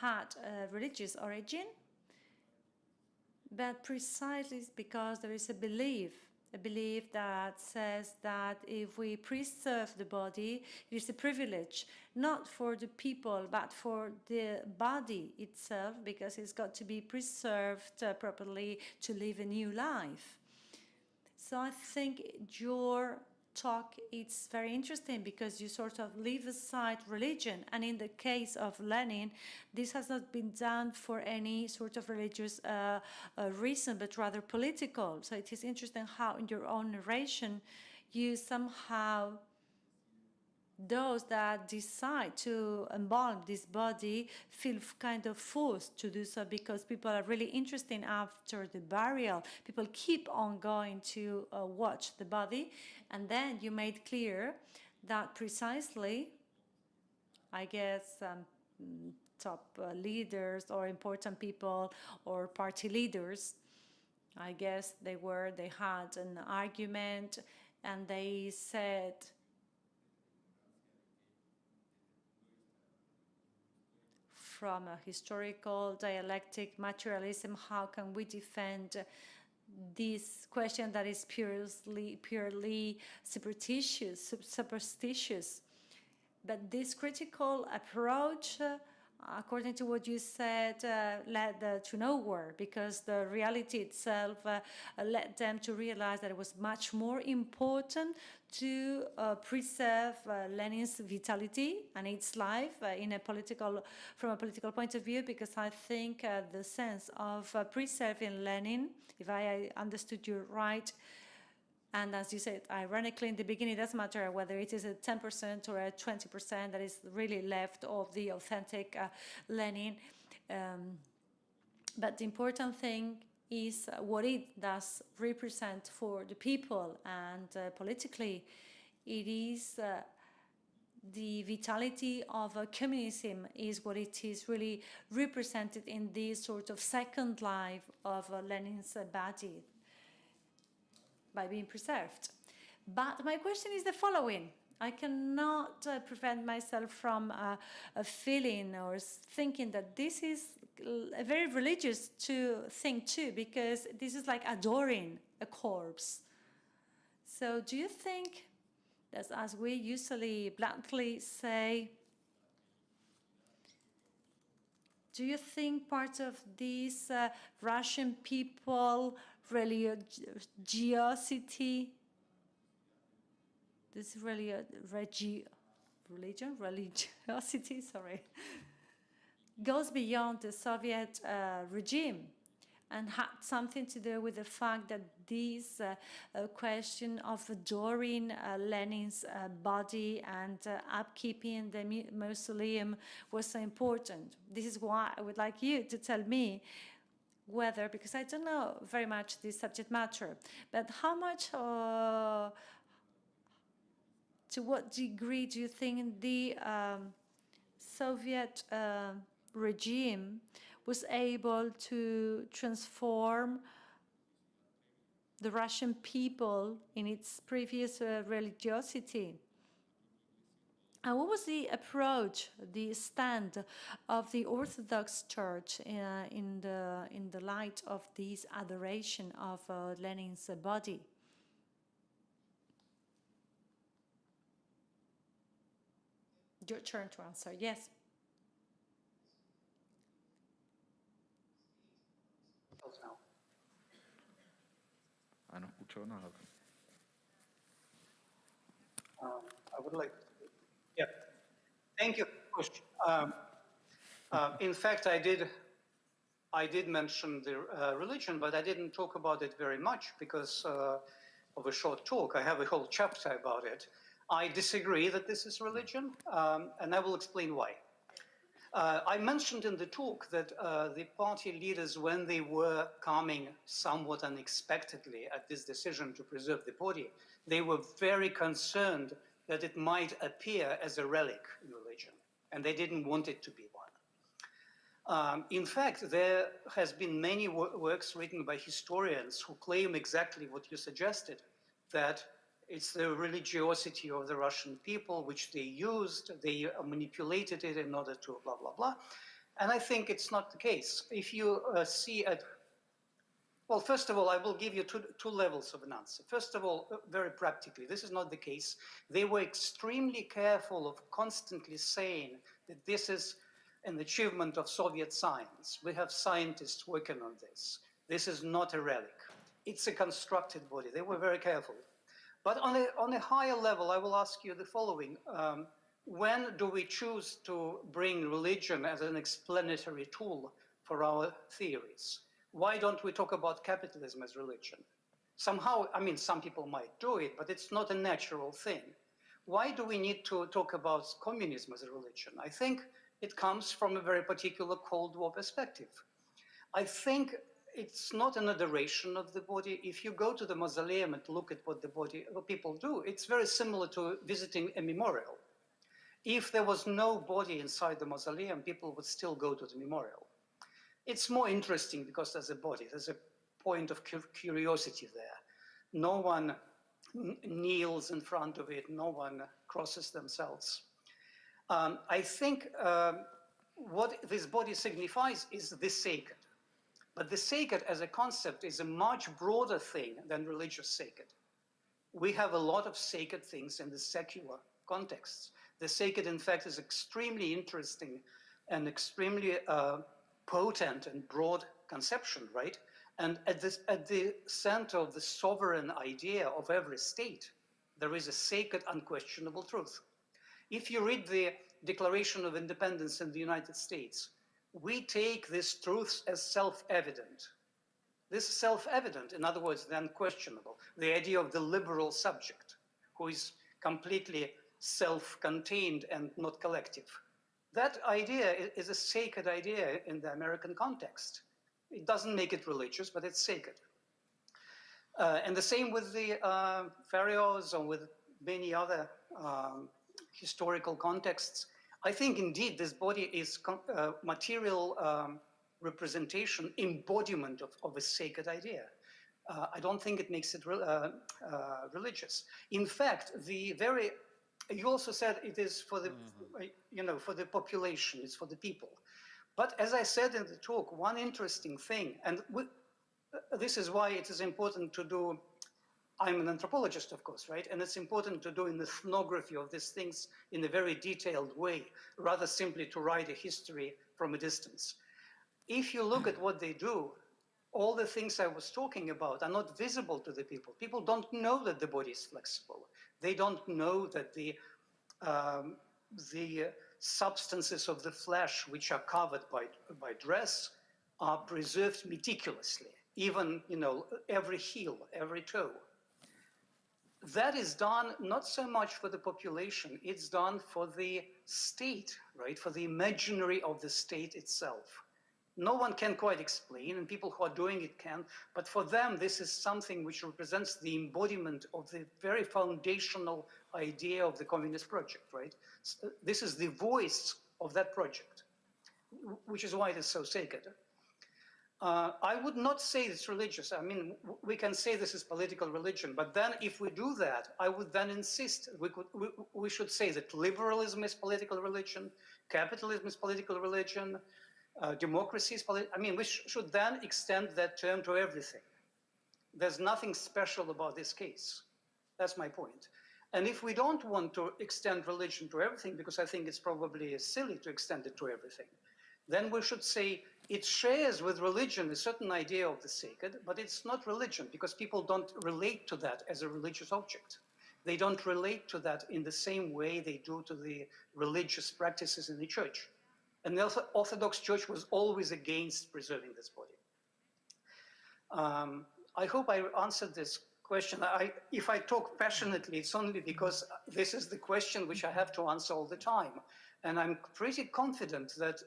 had a religious origin, but precisely because there is a belief that says that if we preserve the body, it is a privilege, not for the people, but for the body itself, because it's got to be preserved properly to live a new life. So I think your talk, it's very interesting because you sort of leave aside religion, and in the case of Lenin, this has not been done for any sort of religious reason, but rather political. So it is interesting how in your own narration you somehow, those that decide to embalm this body feel kind of forced to do so because people are really interested after the burial. People keep on going to watch the body. And then you made clear that precisely, I guess, top leaders or important people or party leaders, I guess they had an argument and they said, from a historical dialectic materialism, how can we defend this question that is purely superstitious? But this critical approach, according to what you said, led to nowhere, because the reality itself led them to realize that it was much more important to preserve Lenin's vitality and its life from a political point of view, because I think the sense of preserving Lenin, if I understood you right, and as you said, ironically, in the beginning, it doesn't matter whether it is a 10% or a 20% that is really left of the authentic Lenin. But the important thing is what it does represent for the people, and politically, it is the vitality of communism is what it is really represented in this sort of second life of Lenin's body, by being preserved. But my question is the following. I cannot prevent myself from a feeling or thinking that this is a very religious thing too, because this is like adoring a corpse. So do you think that, as we usually bluntly say, do you think part of this Russian people religiosity, this religiosity, sorry, goes beyond the Soviet regime and had something to do with the fact that this question of adoring Lenin's body and upkeeping the mausoleum was so important? This is why I would like you to tell me whether, because I don't know very much this subject matter, but how much, to what degree do you think the Soviet regime was able to transform the Russian people in its previous religiosity? And what was the approach, the stand of the Orthodox Church in the light of this adoration of Lenin's body? Your turn to answer. Yes. No escucho nada. I would like to. Yeah, thank you for the question. In fact, I did mention the religion, but I didn't talk about it very much because of a short talk. I have a whole chapter about it. I disagree that this is religion, and I will explain why. I mentioned in the talk that the party leaders, when they were coming somewhat unexpectedly at this decision to preserve the body, they were very concerned that it might appear as a relic in religion, and they didn't want it to be one. In fact, there has been many works written by historians who claim exactly what you suggested, that it's the religiosity of the Russian people, which they used, they manipulated it in order to blah, blah, blah. And I think it's not the case. If you see at, well, first of all, I will give you two levels of an answer. First of all, very practically, this is not the case. They were extremely careful of constantly saying that this is an achievement of Soviet science. We have scientists working on this. This is not a relic. It's a constructed body. They were very careful. But on a higher level, I will ask you the following. When do we choose to bring religion as an explanatory tool for our theories? Why don't we talk about capitalism as religion? Somehow, I mean, some people might do it, but it's not a natural thing. Why do we need to talk about communism as a religion? I think it comes from a very particular Cold War perspective. I think it's not an adoration of the body. If you go to the mausoleum and look at what people do, it's very similar to visiting a memorial. If there was no body inside the mausoleum, people would still go to the memorial. It's more interesting because there's a body, there's a point of curiosity there. No one kneels in front of it, no one crosses themselves. I think what this body signifies is the sacred. But the sacred as a concept is a much broader thing than religious sacred. We have a lot of sacred things in the secular contexts. The sacred, in fact, is extremely interesting and extremely potent and broad conception, right? And at the center of the sovereign idea of every state, there is a sacred, unquestionable truth. If you read the Declaration of Independence in the United States, we take these truths as self-evident. This is self-evident, in other words, the unquestionable, the idea of the liberal subject, who is completely self-contained and not collective. That idea is a sacred idea in the American context. It doesn't make it religious, but it's sacred. And the same with the pharaohs or with many other historical contexts. I think indeed this body is material representation, embodiment of a sacred idea. I don't think it makes it religious. In fact, you also said it is for the, for the population, it's for the people. But as I said in the talk, one interesting thing, and this is why it is important to do, I'm an anthropologist, of course, right? And it's important to do an ethnography of these things in a very detailed way, rather simply to write a history from a distance. If you look at what they do, all the things I was talking about are not visible to the people. People don't know that the body is flexible. They don't know that the substances of the flesh which are covered by dress are preserved meticulously, even, every heel, every toe. That is done not so much for the population, it's done for the state, right? For the imaginary of the state itself. No one can quite explain, and people who are doing it can, but for them, this is something which represents the embodiment of the very foundational idea of the communist project, right? So this is the voice of that project, which is why it is so sacred. I would not say it's religious. I mean, we can say this is political religion, but then if we do that, I would then insist, we should say that liberalism is political religion, capitalism is political religion, democracy is political. I mean, we should then extend that term to everything. There's nothing special about this case. That's my point. And if we don't want to extend religion to everything, because I think it's probably silly to extend it to everything, then we should say it shares with religion a certain idea of the sacred, but it's not religion because people don't relate to that as a religious object. They don't relate to that in the same way they do to the religious practices in the church. And the Orthodox Church was always against preserving this body. I hope I answered this question. If I talk passionately, it's only because this is the question which I have to answer all the time. And I'm pretty confident that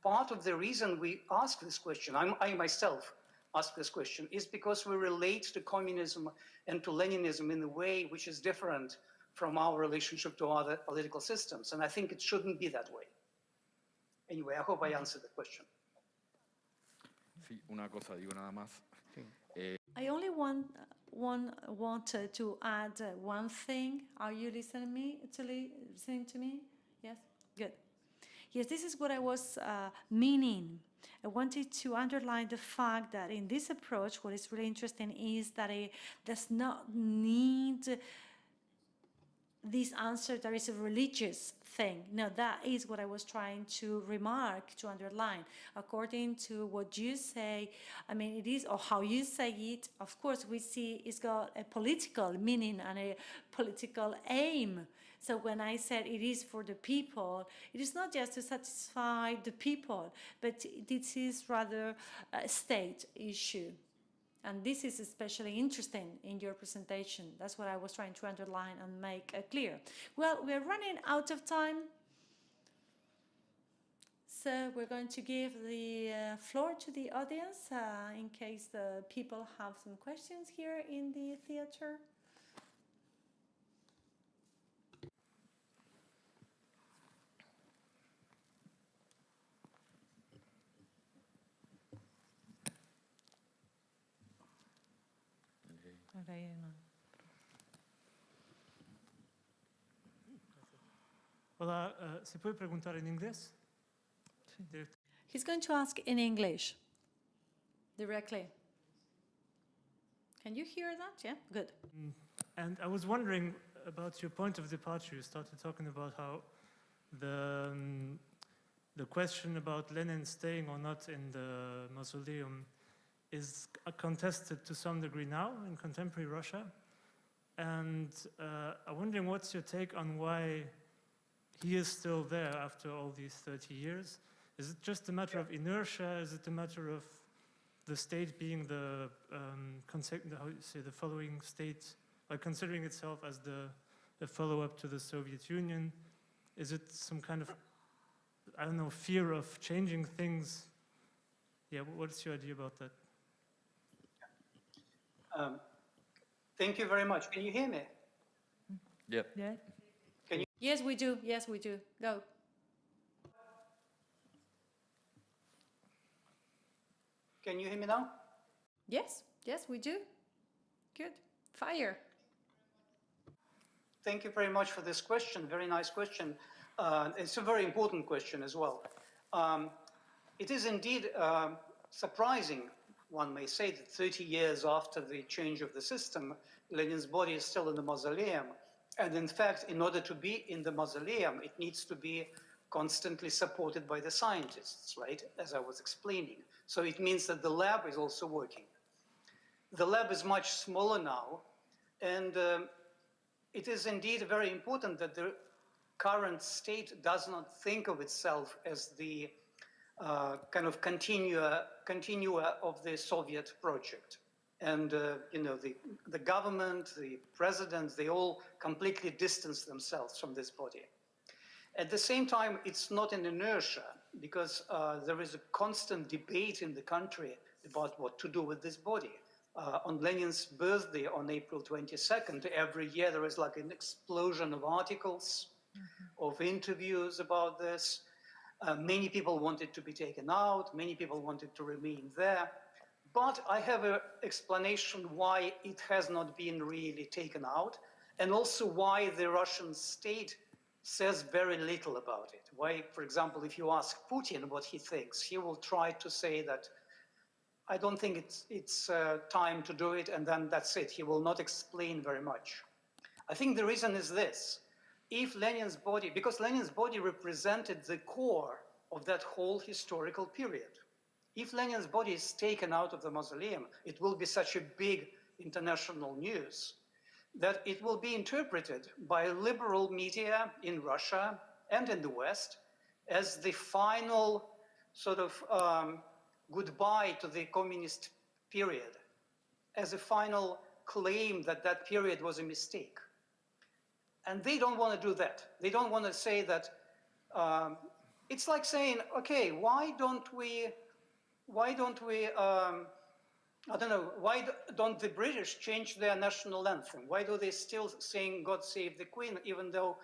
part of the reason we ask this question, I myself ask this question, is because we relate to communism and to Leninism in a way which is different from our relationship to other political systems. And I think it shouldn't be that way. Anyway, I hope I answered the question. Sí, una cosa digo nada más. I only wanted to add one thing. Are you listening to me? Yes? Good. Yes, this is what I was meaning. I wanted to underline the fact that in this approach, what is really interesting is that it does not need this answer that is a religious thing. No, that is what I was trying to remark, to underline. According to what you say, I mean, it is, or how you say it, of course, we see it's got a political meaning and a political aim. So when I said it is for the people, it is not just to satisfy the people, but this is rather a state issue. And this is especially interesting in your presentation. That's what I was trying to underline and make clear. Well, we're running out of time. So we're going to give the floor to the audience in case the people have some questions here in the theater. Olá, se pode perguntar em inglês? He's going to ask in English directly. Can you hear that? Yeah, good. And I was wondering about your point of departure. You started talking about how the question about Lenin staying or not in the mausoleum is contested to some degree now in contemporary Russia. And I'm wondering what's your take on why he is still there after all these 30 years? Is it just a matter of inertia? Is it a matter of the state being the following state, like considering itself as the follow-up to the Soviet Union? Is it some kind of, I don't know, fear of changing things? Yeah, what's your idea about that? Thank you very much. Can you hear me? Yeah. Yeah. Can you? Yes, we do. Yes, we do. Go. Can you hear me now? Yes, yes, we do. Good. Fire. Thank you very much for this question. Very nice question. It's a very important question as well. It is indeed surprising, one may say, that 30 years after the change of the system, Lenin's body is still in the mausoleum. And in fact, in order to be in the mausoleum, it needs to be constantly supported by the scientists, right? As I was explaining. So it means that the lab is also working. The lab is much smaller now, and it is indeed very important that the current state does not think of itself as the kind of continua of the Soviet project. And you know, the government, the president, they all completely distance themselves from this body. At the same time, it's not an inertia, because there is a constant debate in the country about what to do with this body. On Lenin's birthday on April 22nd, every year there is like an explosion of articles, of interviews about this. Many people wanted to be taken out, many people wanted to remain there. But I have an explanation why it has not been really taken out, and also why the Russian state says very little about it. Why, for example, if you ask Putin what he thinks, he will try to say that, I don't think it's time to do it, and then that's it. He will not explain very much. I think the reason is this. If Lenin's body, because Lenin's body represented the core of that whole historical period. If Lenin's body is taken out of the mausoleum, it will be such a big international news that it will be interpreted by liberal media in Russia and in the West as the final sort of goodbye to the communist period, as a final claim that that period was a mistake. And they don't want to do that. They don't want to say that, it's like saying, okay, why don't the British change their national anthem? Why do they still sing God Save the Queen, even though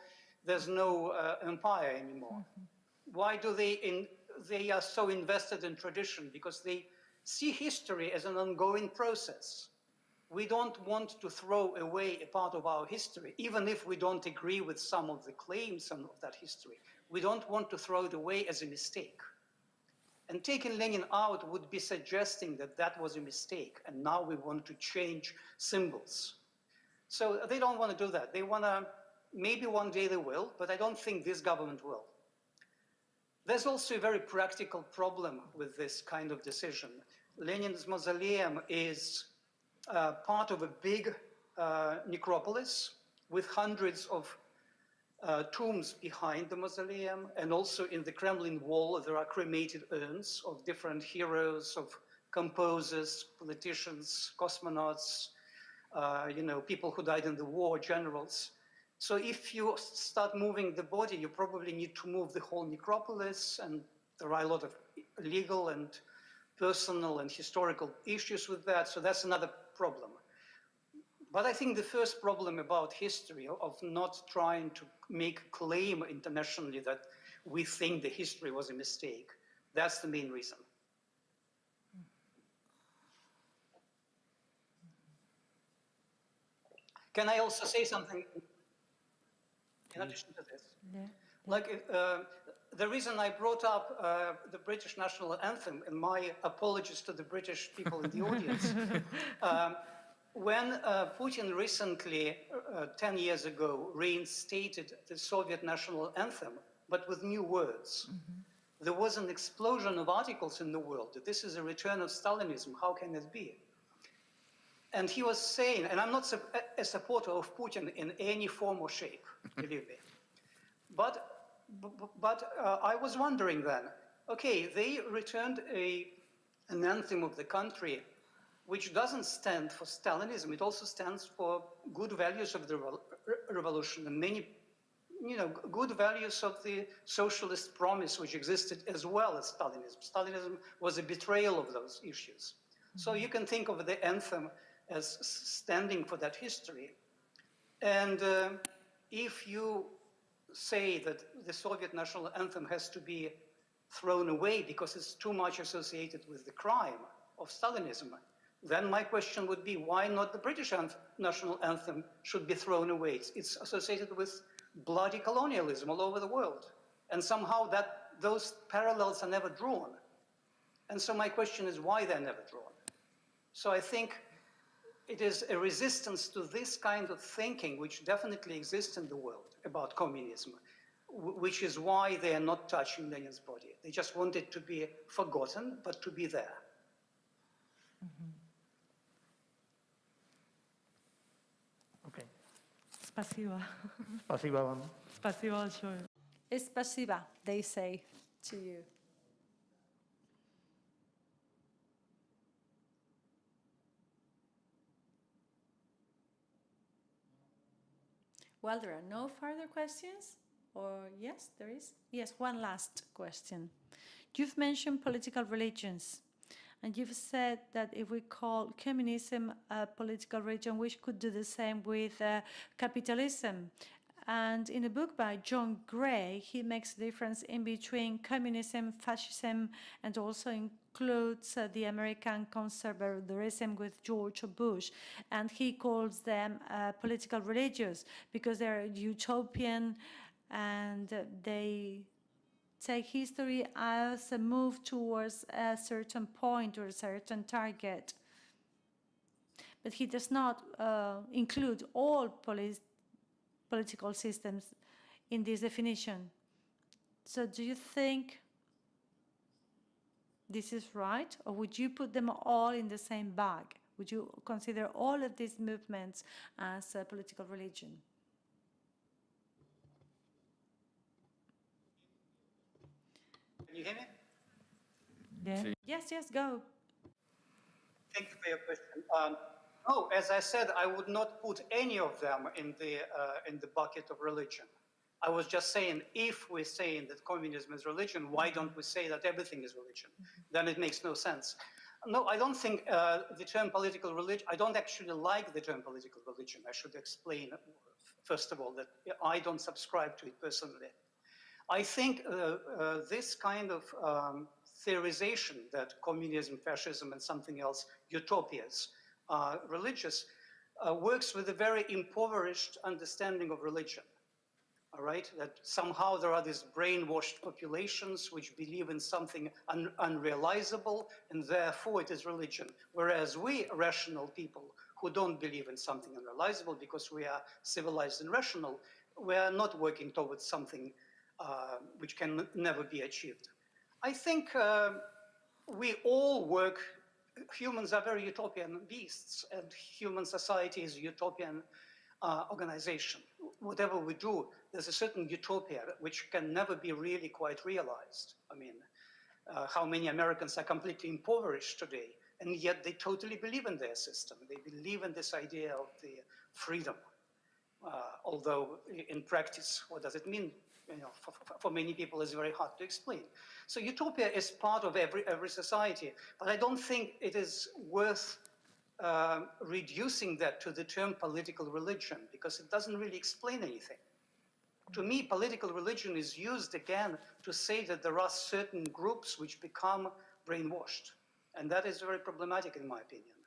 there's no empire anymore? Why do they are so invested in tradition? Because they see history as an ongoing process. We don't want to throw away a part of our history, even if we don't agree with some of the claims of that history. We don't want to throw it away as a mistake. And taking Lenin out would be suggesting that that was a mistake, and now we want to change symbols. So they don't want to do that. They want to, maybe one day they will, but I don't think this government will. There's also a very practical problem with this kind of decision. Lenin's mausoleum is part of a big necropolis with hundreds of tombs behind the mausoleum, and also in the Kremlin wall there are cremated urns of different heroes, of composers, politicians, cosmonauts, people who died in the war, generals. So if you start moving the body, you probably need to move the whole necropolis, and there are a lot of legal and personal and historical issues with that, so that's another problem. But I think the first problem about history, of not trying to make a claim internationally that we think the history was a mistake, that's the main reason. Can I also say something in addition to this? Yeah. Like, the reason I brought up the British national anthem, and my apologies to the British people in the audience, when Putin recently, 10 years ago, reinstated the Soviet national anthem, but with new words, there was an explosion of articles in the world that this is a return of Stalinism, how can it be? And he was saying, and I'm not a supporter of Putin in any form or shape, believe me, but I was wondering then, okay, they returned an anthem of the country which doesn't stand for Stalinism, it also stands for good values of the revolution and many, good values of the socialist promise which existed as well as Stalinism. Stalinism was a betrayal of those issues. So you can think of the anthem as standing for that history. And if you say that the Soviet national anthem has to be thrown away because it's too much associated with the crime of Stalinism, then my question would be, why not the British national anthem should be thrown away? It's associated with bloody colonialism all over the world. And somehow those parallels are never drawn. And so my question is why they're never drawn. So I think it is a resistance to this kind of thinking which definitely exists in the world about communism, which is why they are not touching Lenin's body. They just want it to be forgotten, but to be there. Okay. Spasiba. Spasiba. Spasiba большое. Spasiba, they say to you. Well, there are no further questions. Or yes, there is? Yes, one last question. You've mentioned political religions, and you've said that if we call communism a political religion, we could do the same with capitalism. And in a book by John Gray, he makes a difference in between communism, fascism, and also includes the American conservatism with George Bush. And he calls them political religions because they're utopian and they take history as a move towards a certain point or a certain target. But he does not include all political systems in this definition. So do you think this is right, or would you put them all in the same bag? Would you consider all of these movements as a political religion? Can you hear me? Yeah. Yes, go. Thank you for your question. No, as I said, I would not put any of them in the bucket of religion. I was just saying, if we're saying that communism is religion, why don't we say that everything is religion? Then it makes no sense. No, I don't think the term political religion, I don't actually like the term political religion. I should explain, first of all, that I don't subscribe to it personally. I think this kind of theorization that communism, fascism, and something else, utopias, religious, works with a very impoverished understanding of religion. All right, that somehow there are these brainwashed populations which believe in something unrealizable, and therefore it is religion. Whereas we rational people who don't believe in something unrealizable because we are civilized and rational, we are not working towards something which can never be achieved. I think we all work, humans are very utopian beasts, and human society is a utopian organization. Whatever we do, there's a certain utopia which can never be really quite realized. I mean, how many Americans are completely impoverished today, and yet they totally believe in their system. They believe in this idea of the freedom. Although in practice, what does it mean? You know, for many people, it's very hard to explain. So utopia is part of every society, but I don't think it is worth reducing that to the term political religion, because it doesn't really explain anything. To me, political religion is used again to say that there are certain groups which become brainwashed. And that is very problematic in my opinion.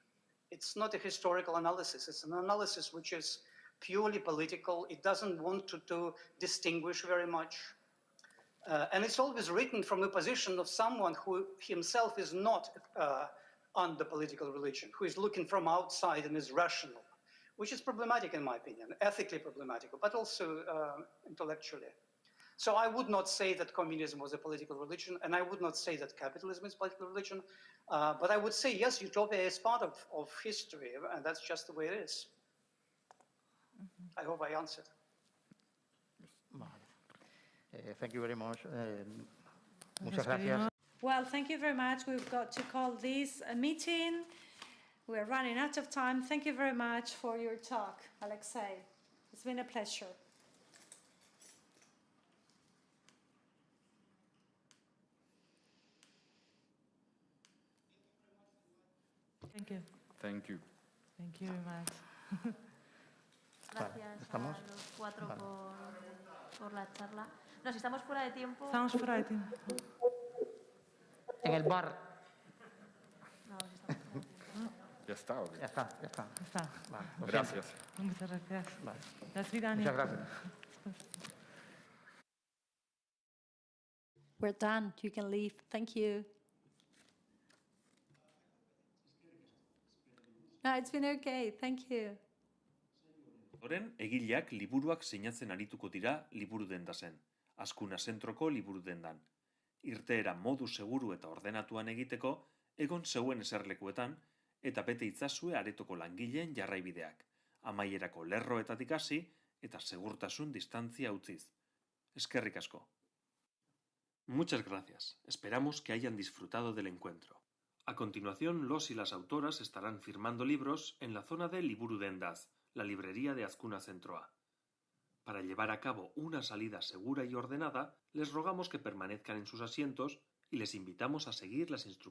It's not a historical analysis, it's an analysis which is purely political. It doesn't want to distinguish very much. And it's always written from the position of someone who himself is not under political religion, who is looking from outside and is rational, which is problematic in my opinion, ethically problematic, but also intellectually. So I would not say that communism was a political religion, and I would not say that capitalism is political religion, but I would say, yes, utopia is part of history, and that's just the way it is. I hope I answered. Thank you very much. Muchas gracias. Well, thank you very much. We've got to call this a meeting. We're running out of time. Thank you very much for your talk, Alexei. It's been a pleasure. Thank you. Thank you. Thank you very much. Gracias a los cuatro por la charla. No, si estamos fuera de tiempo... Estamos fuera de tiempo. En el bar. No, si estamos fuera de tiempo. Ya está, ¿o qué? Ya está, ya está. Está. Vale, lo Gracias. Muchas gracias. siento. Vale. До свидания. Muchas gracias. We're done. You can leave. Thank you. No, it's been okay. Thank you. Ondoren, egileak liburuak sinatzen arituko dira liburu dendazen, Azkuna zentroko liburu dendan. Irteera modu seguru eta ordenatuan egiteko, egon zeuen eserlekuetan, eta bete itzazue aretoko langileen jarraibideak, amaierako lerroetatik hasi eta segurtasun distantzia utziz. Eskerrik asko. Muchas gracias. Esperamos que hayan disfrutado del encuentro. A continuación, los y las autoras estarán firmando libros en la zona de Liburu Dendaz, la librería de Azkuna Zentroa. Para llevar a cabo una salida segura y ordenada, les rogamos que permanezcan en sus asientos y les invitamos a seguir las instrucciones.